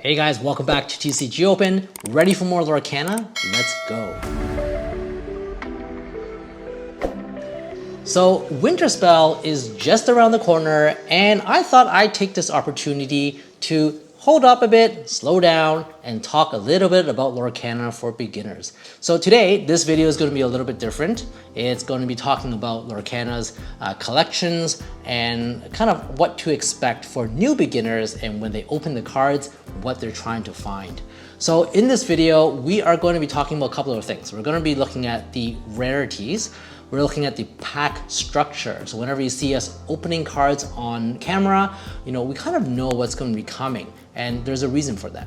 Hey guys, welcome back to TCG Open. Ready for more Lorcana? Let's go. So Winter Spell is just around the corner, and I thought I'd take this opportunity to hold up a bit, slow down, and talk a little bit about Lorcana for beginners. So today, this video is going to be a little bit different. It's going to be talking about Lorcana's collections and kind of what to expect for new beginners, and when they open the cards, what they're trying to find. So in this video, we are going to be talking about a couple of things. We're going to be looking at the rarities. We're looking at the pack structure. So whenever you see us opening cards on camera, we kind of know what's going to be coming, and there's a reason for that.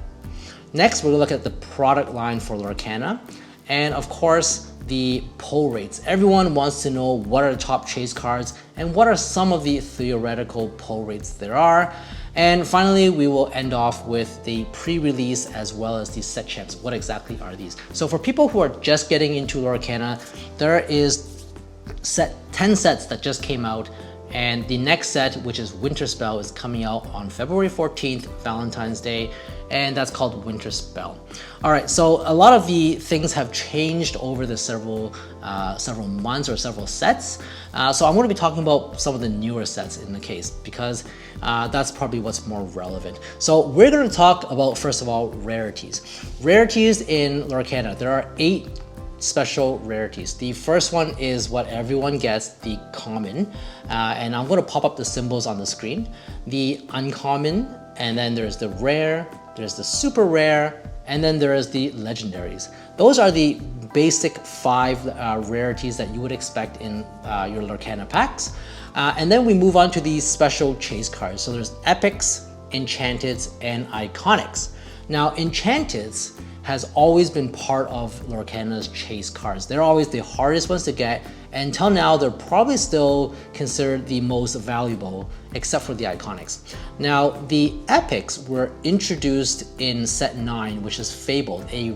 Next, we're going to look at the product line for Lorcana, and of course, the pull rates. Everyone wants to know what are the top chase cards and what are some of the theoretical pull rates there are. And finally, we will end off with the pre-release as well as the set champs. What exactly are these? So for people who are just getting into Lorcana, there is 10 sets that just came out, and the next set, which is Winter Spell, is coming out on February 14th, Valentine's Day, and that's called Winter Spell. All right, so a lot of the things have changed over the several months or several sets. So I'm going to be talking about some of the newer sets in the case, because that's probably what's more relevant. So we're going to talk about, first of all, rarities. Rarities in Lorcana, there are 8 special rarities. The first one is what everyone gets, the common, and I'm going to pop up the symbols on the screen. The uncommon, and then there's the rare, there's the super rare, and then there is the legendaries. Those are the basic 5 rarities that you would expect in your Lorcana packs. And then we move on to these special chase cards. So there's epics, enchanteds, and iconics. Now enchanteds has always been part of Lorcana's chase cards. They're always the hardest ones to get, and until now they're probably still considered the most valuable, except for the iconics. Now the epics were introduced in set 9, which is Fabled, a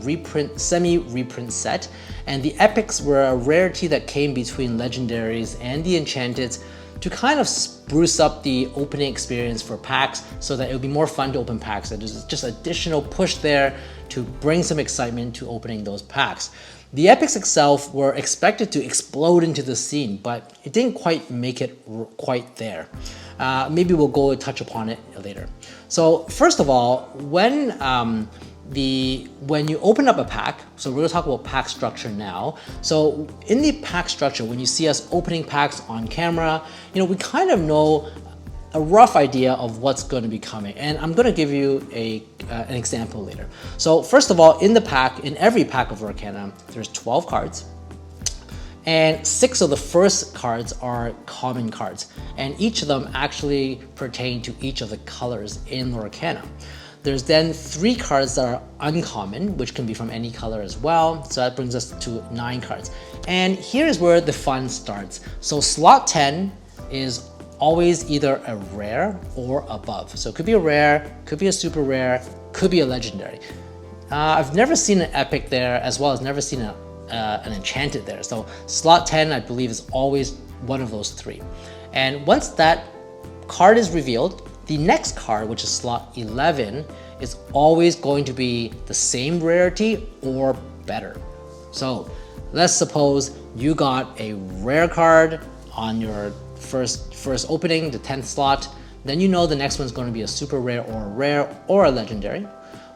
semi-reprint set, and the epics were a rarity that came between legendaries and the enchanteds to kind of spruce up the opening experience for packs so that it would be more fun to open packs. And there's just additional push there to bring some excitement to opening those packs. The epics itself were expected to explode into the scene, but it didn't quite make it quite there. Maybe we'll go and touch upon it later. So first of all, when you open up a pack, so we're going to talk about pack structure now. So in the pack structure, when you see us opening packs on camera, we kind of know a rough idea of what's going to be coming, and I'm going to give you an example later. So first of all, in every pack of Lorcana, there's 12 cards, and 6 of the first cards are common cards, and each of them actually pertain to each of the colors in Lorcana. There's then 3 cards that are uncommon, which can be from any color as well. So that brings us to 9 cards. And here's where the fun starts. So slot 10 is always either a rare or above. So it could be a rare, could be a super rare, could be a legendary. I've never seen an epic there, as well as never seen an enchanted there. So slot 10, I believe, is always one of those 3. And once that card is revealed, the next card, which is slot 11, is always going to be the same rarity or better. So let's suppose you got a rare card on your first opening, the 10th slot, then you know the next one's going to be a super rare or a rare or a legendary.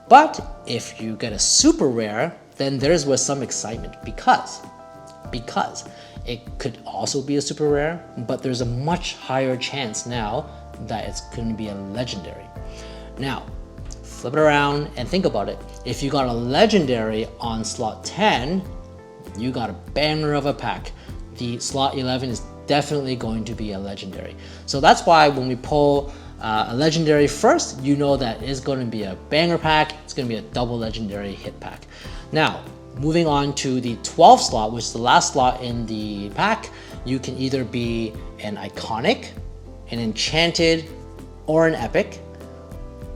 But if you get a super rare, then there's where some excitement, because it could also be a super rare, but there's a much higher chance now that it's going to be a legendary. Now, flip it around and think about it. If you got a legendary on slot 10, you got a banger of a pack. The slot 11 is definitely going to be a legendary. So that's why when we pull a legendary first, you know that it's going to be a banger pack. It's going to be a double legendary hit pack. Now, moving on to the 12th slot, which is the last slot in the pack, you can either be an iconic, an enchanted, or an epic,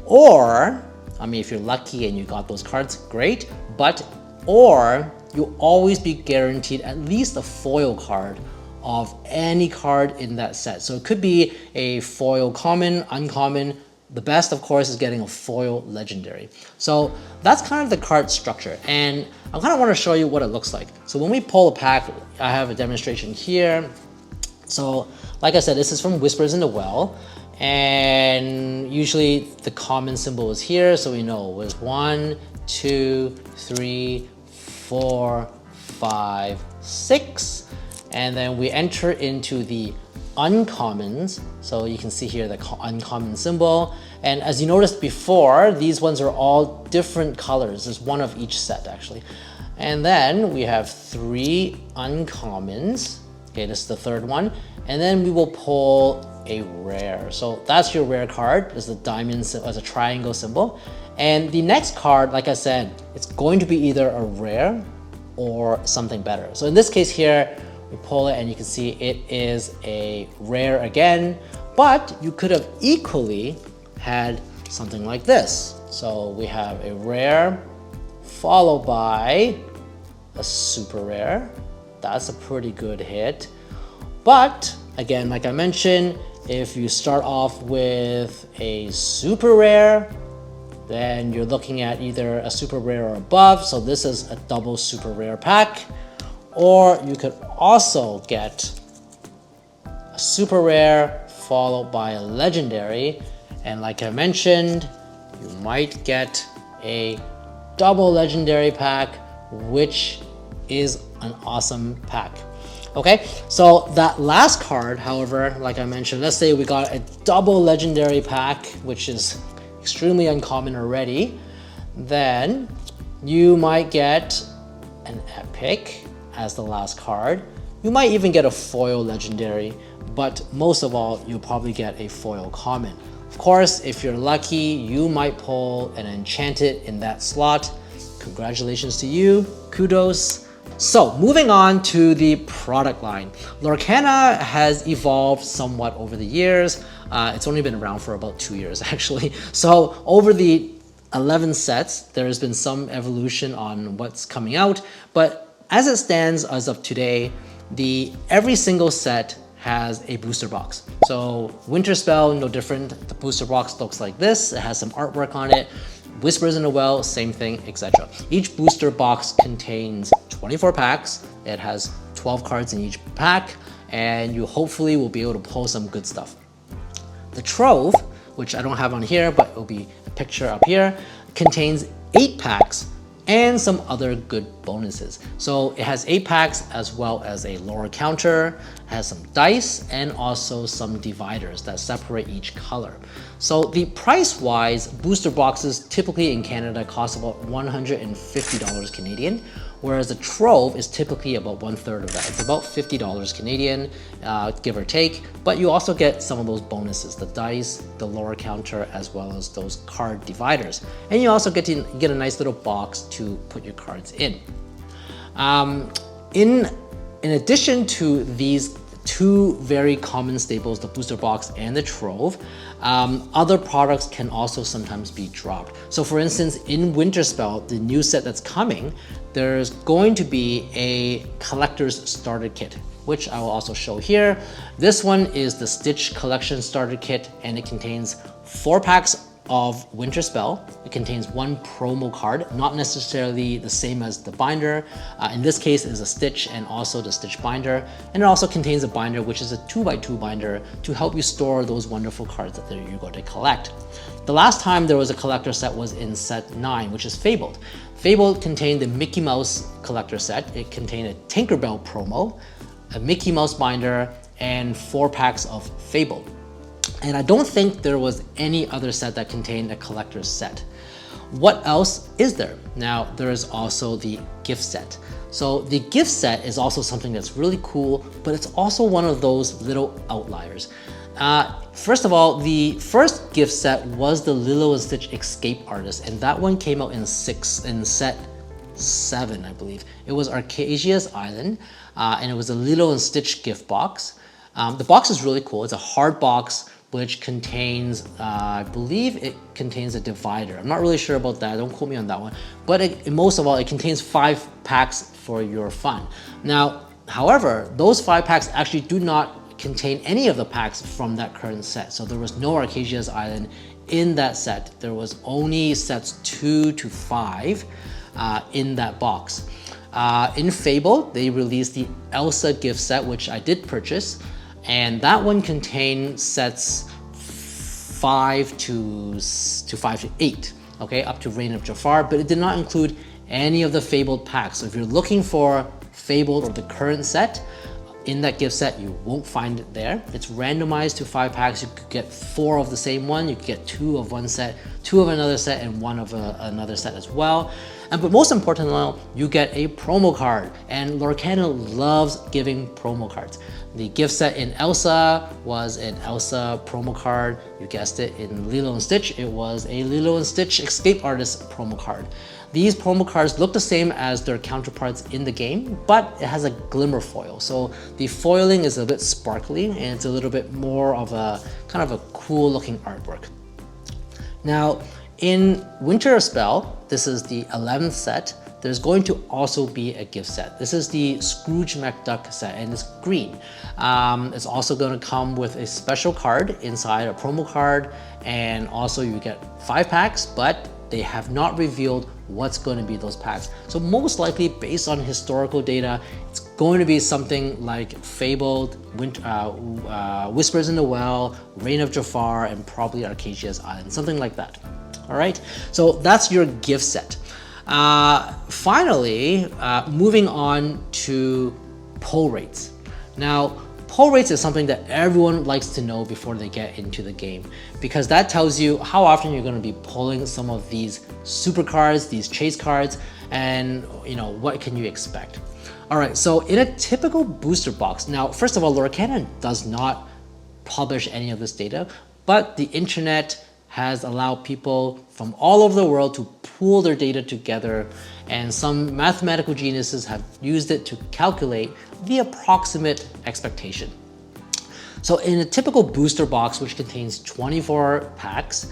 or, if you're lucky and you got those cards, great, or you'll always be guaranteed at least a foil card of any card in that set. So it could be a foil common, uncommon, The best, of course, is getting a foil legendary. So that's kind of the card structure, and I kind of want to show you what it looks like. So when we pull a pack, I have a demonstration here. So like I said, this is from Whispers in the Well, and usually the common symbol is here, so we know it was 1, 2, 3, 4, 5, 6, and then we enter into the uncommons. So you can see here the uncommon symbol, and as you noticed before, these ones are all different colors. There's one of each set actually. And then we have 3 uncommons. Okay, this is the third one, and then we will pull a rare. So that's your rare card. There's a diamond as a triangle symbol, and the next card, like I said, it's going to be either a rare or something better. So in this case here, we pull it and you can see it is a rare again, but you could have equally had something like this. So we have a rare followed by a super rare. That's a pretty good hit. But again, like I mentioned, if you start off with a super rare, then you're looking at either a super rare or above. So this is a double super rare pack. Or you could also get a super rare followed by a legendary. And like I mentioned, you might get a double legendary pack, which is an awesome pack. Okay, so that last card, however, like I mentioned, let's say we got a double legendary pack, which is extremely uncommon already, then you might get an epic as the last card. You might even get a foil legendary, but most of all, you'll probably get a foil common. Of course, if you're lucky, you might pull an enchanted in that slot. Congratulations to you, kudos. So moving on to the product line. Lorcana has evolved somewhat over the years. It's only been around for about 2 years actually. So over the 11 sets, there has been some evolution on what's coming out, but as it stands as of today, every single set has a booster box. So Winter Spell, no different. The booster box looks like this. It has some artwork on it. Whispers in the Well, same thing, etc. Each booster box contains 24 packs. It has 12 cards in each pack, and you hopefully will be able to pull some good stuff. The Trove, which I don't have on here, but it'll be a picture up here, contains 8 packs and some other good bonuses. So it has 8 packs as well as a lore counter, has some dice, and also some dividers that separate each color. So the price-wise, booster boxes typically in Canada cost about $150 Canadian, whereas the Trove is typically about 1/3 of that. It's about $50 Canadian, give or take, but you also get some of those bonuses, the dice, the lore counter, as well as those card dividers. And you also get a nice little box to put your cards in. In addition to these 2 very common staples, the booster box and the Trove, other products can also sometimes be dropped. So for instance, in Winter Spell, the new set that's coming, there's going to be a collector's starter kit, which I will also show here. This one is the Stitch Collection Starter Kit, and it contains 4 packs of Winter Spell. It contains 1 promo card, not necessarily the same as the binder. In this case, it is a Stitch and also the Stitch binder. And it also contains a binder, which is a 2x2 binder to help you store those wonderful cards that you're going to collect. The last time there was a collector set was in set 9, which is Fabled. Fabled contained the Mickey Mouse collector set. It contained a Tinkerbell promo, a Mickey Mouse binder, and 4 packs of Fabled. And I don't think there was any other set that contained a collector's set. What else is there? Now, there is also the gift set. So the gift set is also something that's really cool, but it's also one of those little outliers. First of all, the first gift set was the Lilo and Stitch Escape Artist, and that one came out in set 7, I believe. It was Arcasia's Island, and it was a Lilo and Stitch gift box. The box is really cool. It's a hard box which contains, I believe it contains a divider. I'm not really sure about that, don't quote me on that one. But most of all, it contains 5 packs for your fun. Now, however, those 5 packs actually do not contain any of the packs from that current set. So there was no Arcasia's Island in that set. There was only sets 2 to 5 in that box. In Fable, they released the Elsa gift set, which I did purchase, and that one contained sets 5 to 8, okay, up to Reign of Jafar, but it did not include any of the Fabled packs. So if you're looking for Fabled or the current set, in that gift set, you won't find it there. It's randomized to 5 packs. You could get 4 of the same one. You could get 2 of one set, 2 of another set, and 1 of another set as well. But most importantly, you get a promo card. And Lorcana loves giving promo cards. The gift set in Elsa was an Elsa promo card. You guessed it, in Lilo & Stitch, it was a Lilo & Stitch Escape Artist promo card. These promo cards look the same as their counterparts in the game, but it has a glimmer foil. So the foiling is a bit sparkly and it's a little bit more of a kind of a cool looking artwork. Now in Winter Spell, this is the 11th set, there's going to also be a gift set. This is the Scrooge McDuck set and it's green. It's also going to come with a special card inside, a promo card, and also you get 5 packs, but they have not revealed what's going to be those packs. So most likely, based on historical data, it's going to be something like Fabled, Whispers in the Well, Reign of Jafar, and probably Arcadia's Island, something like that. All right, so that's your gift set. Finally, moving on to pull rates. Now, pull rates is something that everyone likes to know before they get into the game, because that tells you how often you're going to be pulling some of these super cards, these chase cards, and what can you expect. All right, so in a typical booster box, now first of all, Lorcana does not publish any of this data, but the internet has allowed people from all over the world to pool their data together, and some mathematical geniuses have used it to calculate the approximate expectation. So in a typical booster box, which contains 24 packs,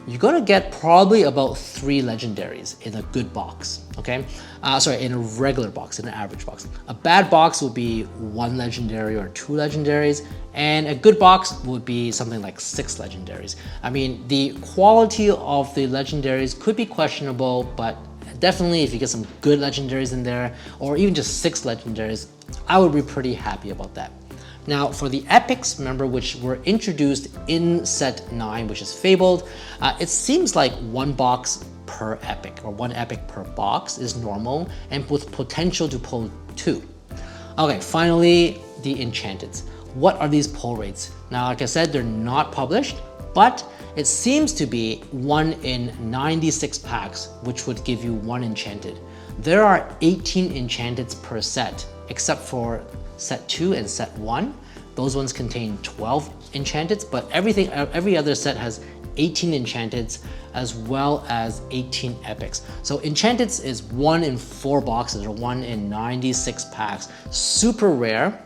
you're gonna get probably about 3 legendaries in a good box, okay? In a regular box, in an average box. A bad box would be 1 legendary or 2 legendaries, and a good box would be something like 6 legendaries. I mean, the quality of the legendaries could be questionable, but definitely if you get some good legendaries in there, or even just 6 legendaries, I would be pretty happy about that. Now for the epics, remember, which were introduced in set 9, which is Fabled, it seems like 1 box per epic, or 1 epic per box is normal, and with potential to pull 2. Okay, finally, the enchanteds. What are these pull rates? Now, like I said, they're not published, but it seems to be 1 in 96 packs, which would give you 1 enchanted. There are 18 enchanteds per set, except for set 2 and set 1. Those ones contain 12 enchanteds, but every other set has 18 enchanteds as well as 18 epics. So enchanteds is 1 in 4 boxes, or 1 in 96 packs. Super rare.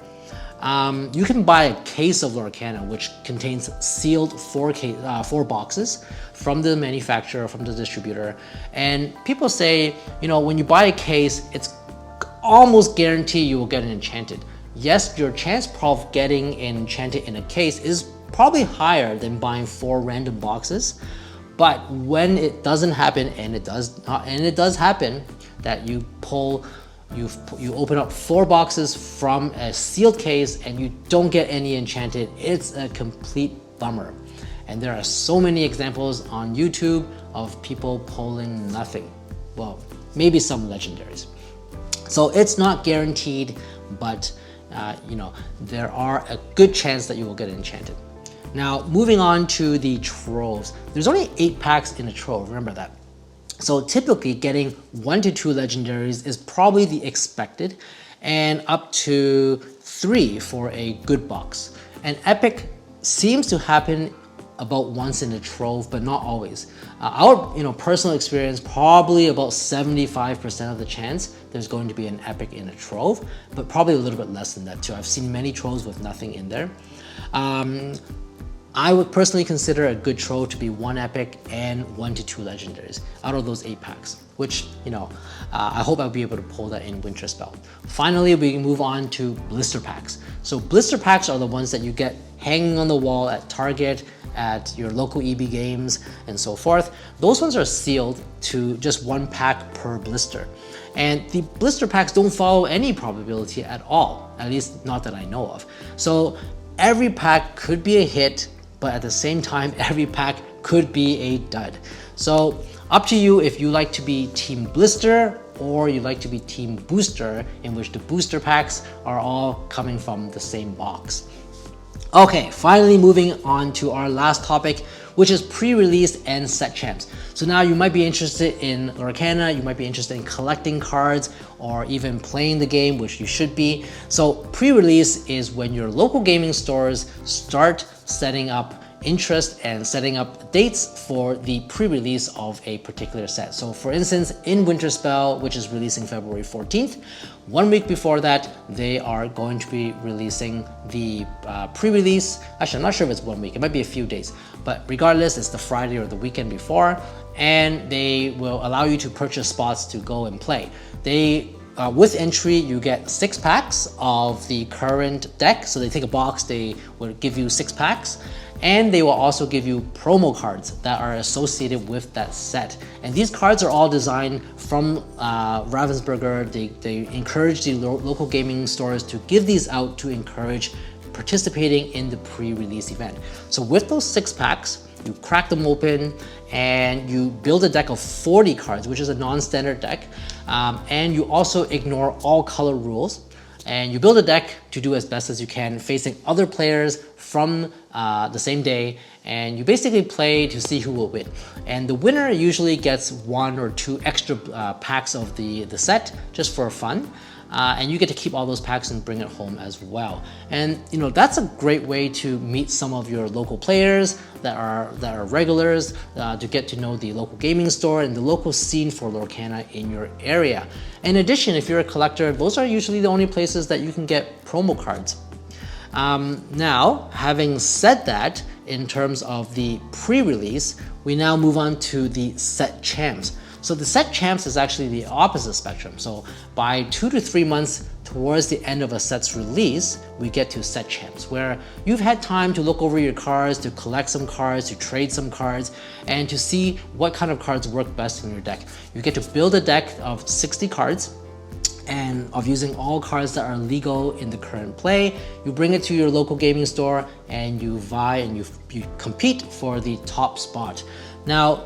You can buy a case of Lorcana, which contains sealed 4 boxes from the manufacturer, from the distributor. And people say, when you buy a case, it's almost guaranteed you will get an enchanted. Yes, your chance of getting an enchanted in a case is probably higher than buying 4 random boxes. But when it doesn't happen, and it does happen, that you open up 4 boxes from a sealed case and you don't get any enchanted, it's a complete bummer. And there are so many examples on YouTube of people pulling nothing. Well, maybe some legendaries. So it's not guaranteed, but there are a good chance that you will get enchanted. Now, moving on to the troves. There's only 8 packs in a trove, remember that. So typically getting 1 to 2 legendaries is probably the expected, and up to 3 for a good box. An epic seems to happen about once in a trove, but not always. Our personal experience, probably about 75% of the chance there's going to be an epic in a trove, but probably a little bit less than that too. I've seen many troves with nothing in there. I would personally consider a good trove to be 1 epic and 1 to 2 legendaries out of those 8 packs, which, I hope I'll be able to pull that in Winter Spell. Finally, we can move on to blister packs. So blister packs are the ones that you get hanging on the wall at Target, at your local EB Games and so forth, those ones are sealed to just 1 pack per blister. And the blister packs don't follow any probability at all, at least not that I know of. So every pack could be a hit, but at the same time, every pack could be a dud. So up to you if you like to be Team Blister or you like to be Team Booster, in which the booster packs are all coming from the same box. Okay, finally moving on to our last topic, which is pre-release and set champs. So now you might be interested in Lorcana, you might be interested in collecting cards or even playing the game, which you should be. So pre-release is when your local gaming stores start setting up interest and setting up dates for the pre-release of a particular set. So for instance, in Winter Spell, which is releasing February 14th, 1 week before that, they are going to be releasing the pre-release. Actually, I'm not sure if it's 1 week, it might be a few days, but regardless, it's the Friday or the weekend before, and they will allow you to purchase spots to go and play. With entry, you get 6 packs of the current deck. So they take a box, they will give you 6 packs, and they will also give you promo cards that are associated with that set. And these cards are all designed from Ravensburger. They encourage the local gaming stores to give these out to encourage participating in the pre-release event. So with those 6 packs, you crack them open and you build a deck of 40 cards, which is a non-standard deck. And you also ignore all color rules. And you build a deck to do as best as you can, facing other players from the same day. And you basically play to see who will win. And the winner usually gets 1 or 2 extra packs of the set just for fun. And you get to keep all those packs and bring it home as well. And you know, that's a great way to meet some of your local players that are regulars, to get to know the local gaming store and the local scene for Lorcana in your area. In addition, if you're a collector, those are usually the only places that you can get promo cards. Now, having said that, in terms of the pre-release, we now move on to the set champs. So the set champs is actually the opposite spectrum. So by 2 to 3 months towards the end of a set's release, we get to set champs, where you've had time to look over your cards, to collect some cards, to trade some cards, and to see what kind of cards work best in your deck. You get to build a deck of 60 cards, and of using all cards that are legal in the current play. You bring it to your local gaming store and you vie and you compete for the top spot. Now,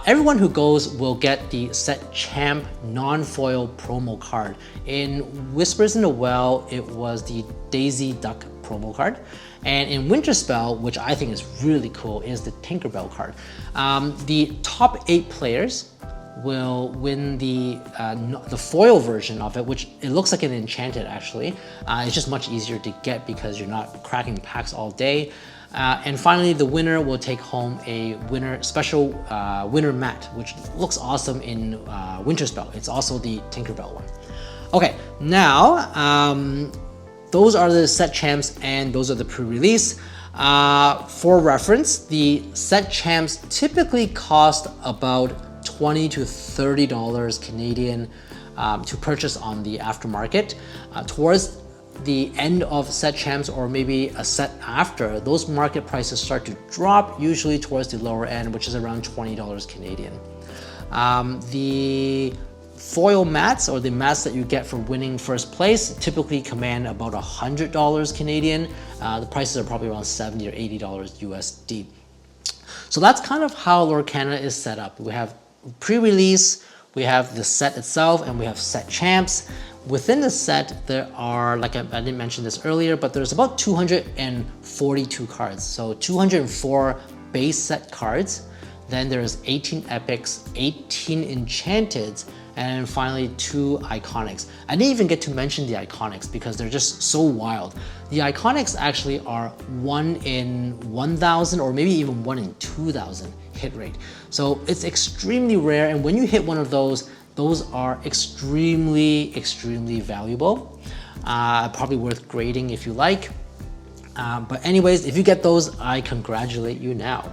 everyone who goes will get the Set Champ non-foil promo card. In Whispers in the Well, it was the Daisy Duck promo card. And in Winter Spell, which I think is really cool, is the Tinkerbell card. The top 8 players will win the foil version of it, which it looks like an enchanted actually. It's just much easier to get because you're not cracking packs all day. And finally, the winner will take home a special winner mat, which looks awesome in Winter Spell. It's also the Tinkerbell one. Okay, now those are the set champs and those are the pre-release. For reference, the set champs typically cost about $20 to $30 Canadian to purchase on the aftermarket. Towards the end of set champs or maybe a set after, those market prices start to drop, usually towards the lower end, which is around $20 Canadian. The foil mats, or the mats that you get for winning first place, typically command about $100 Canadian. The prices are probably around $70 or $80 USD. So that's kind of how Lorcana is set up. We have pre-release, we have the set itself, and we have set champs. Within the set, there are, like I didn't mention this earlier, but there's about 242 cards. So 204 base set cards. Then there's 18 epics, 18 enchanteds, and finally 2 iconics. I didn't even get to mention the iconics because they're just so wild. The iconics actually are 1 in 1,000 or maybe even 1 in 2,000 hit rate. So it's extremely rare, and when you hit one of those are extremely, extremely valuable. Probably worth grading if you like. But anyways, if you get those, I congratulate you now.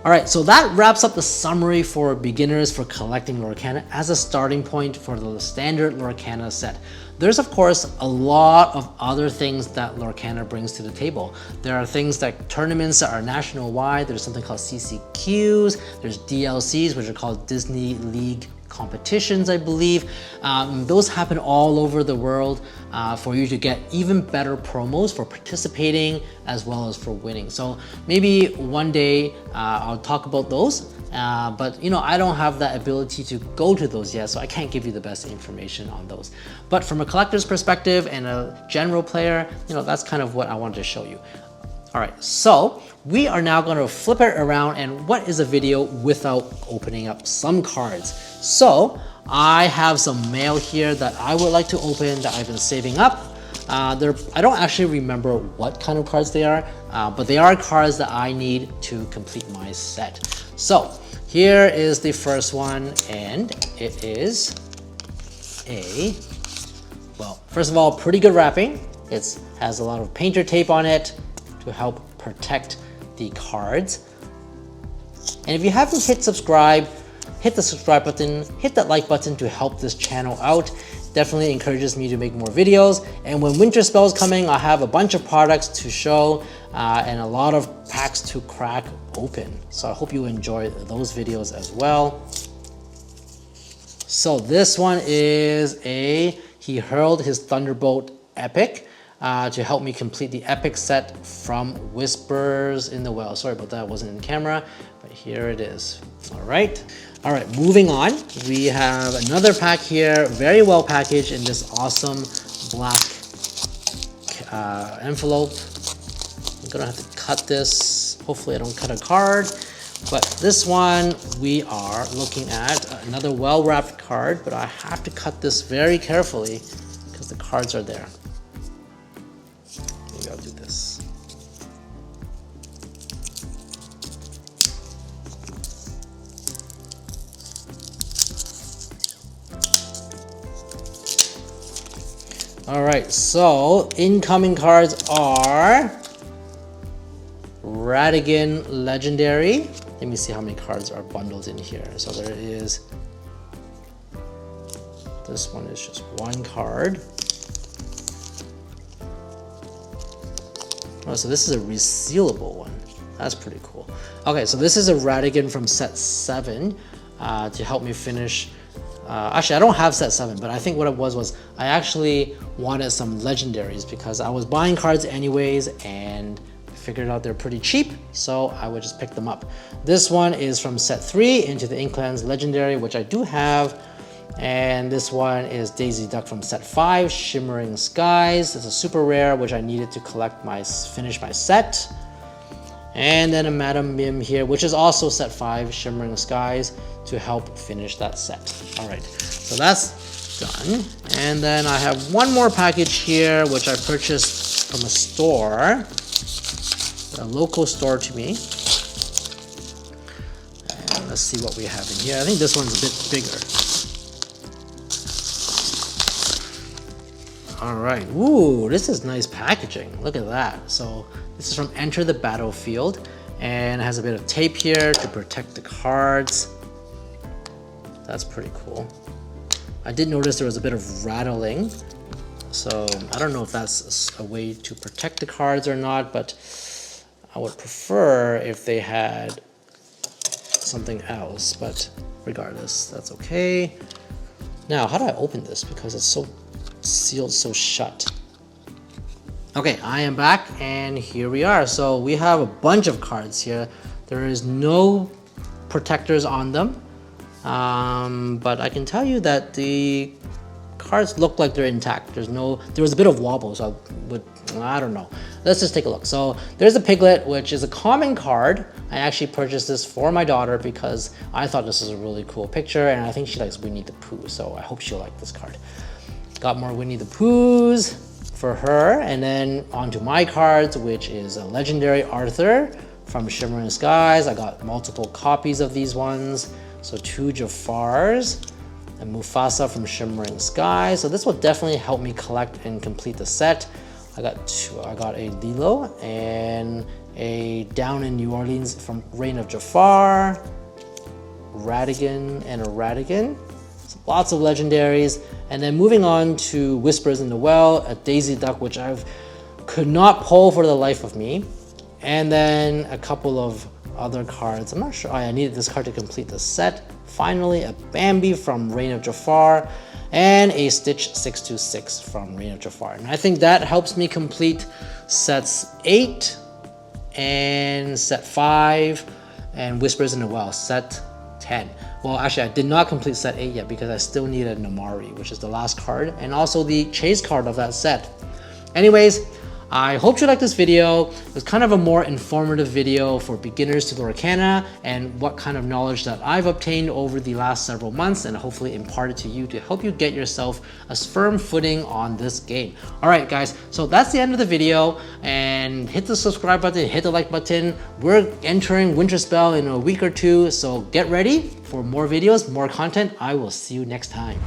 All right, so that wraps up the summary for beginners for collecting Lorcana as a starting point for the standard Lorcana set. There's of course a lot of other things that Lorcana brings to the table. There are things like tournaments that are national wide. There's something called CCQs. There's DLCs, which are called Disney League competitions, I believe. Those happen all over the world for you to get even better promos for participating as well as for winning. So maybe one day I'll talk about those, but you know, I don't have that ability to go to those yet, so I can't give you the best information on those. But from a collector's perspective and a general player, you know, that's kind of what I wanted to show you. All right, so we are now going to flip it around, and what is a video without opening up some cards? So I have some mail here that I would like to open that I've been saving up. I don't actually remember what kind of cards they are, but they are cards that I need to complete my set. So here is the first one, and it is well, first of all, pretty good wrapping. It has a lot of painter tape on it to help protect the cards. And if you haven't hit subscribe, hit the subscribe button, hit that like button to help this channel out. Definitely encourages me to make more videos. And when winter spell is coming, I have a bunch of products to show and a lot of packs to crack open. So I hope you enjoy those videos as well. So this one is he hurled his Thunderbolt Epic to help me complete the epic set from Whispers in the Well. Sorry about that, it wasn't in camera, but here it is. All right, moving on. We have another pack here, very well packaged in this awesome black envelope. I'm gonna have to cut this. Hopefully I don't cut a card. But this one, we are looking at another well-wrapped card, but I have to cut this very carefully because the cards are there. Maybe I'll do this. All right, so incoming cards are Rarities Legendary. Let me see how many cards are bundled in here. So there is, this one is just one card. Oh, so this is a resealable one. That's pretty cool. Okay, so this is a Rarities from set 7 to help me finish. Actually, I don't have set 7, but I think what it was I actually wanted some legendaries because I was buying cards anyways and figured out they're pretty cheap, so I would just pick them up. This one is from set 3 into the Inklands Legendary, which I do have. And this one is Daisy Duck from set 5, Shimmering Skies. It's a super rare, which I needed to finish my set. And then a Madam Mim here, which is also set 5, Shimmering Skies, to help finish that set. All right, so that's done. And then I have one more package here, which I purchased from a store, a local store to me. And let's see what we have in here. I think this one's a bit bigger. All right, ooh, this is nice packaging. Look at that. So this is from Enter the Battlefield and it has a bit of tape here to protect the cards. That's pretty cool. I did notice there was a bit of rattling. So I don't know if that's a way to protect the cards or not, but I would prefer if they had something else, but regardless, that's okay. Now, how do I open this? Because it's so sealed so shut. Okay, I am back and here we are. So we have a bunch of cards here. There is no protectors on them, but I can tell you that the cards look like they're intact. There was a bit of wobble, so I don't know. Let's just take a look. So there's a Piglet, which is a common card. I actually purchased this for my daughter because I thought this was a really cool picture and I think she likes Winnie the Pooh, so I hope she'll like this card. Got more Winnie the Poohs for her, and then onto my cards, which is a Legendary Arthur from Shimmering Skies. I got multiple copies of these ones. So 2 Jafars and Mufasa from Shimmering Skies. So this will definitely help me collect and complete the set. I got a Lilo and a Down in New Orleans from Reign of Jafar, Radigan, and a Radigan. So lots of legendaries. And then moving on to Whispers in the Well, a Daisy Duck, which I could not pull for the life of me. And then a couple of other cards. I'm not sure. I needed this card to complete the set. Finally, a Bambi from Reign of Jafar, and a Stitch 626 from Reign of Jafar. And I think that helps me complete sets 8 and set 5 and Whispers in the Well, set 10. Well, actually, I did not complete set 8 yet because I still need a Namari, which is the last card, and also the chase card of that set. Anyways, I hope you liked this video. It was kind of a more informative video for beginners to Lorcana and what kind of knowledge that I've obtained over the last several months and hopefully imparted to you to help you get yourself a firm footing on this game. All right, guys, so that's the end of the video, and hit the subscribe button, hit the like button. We're entering Winter Spell in a week or two, so get ready for more videos, more content. I will see you next time.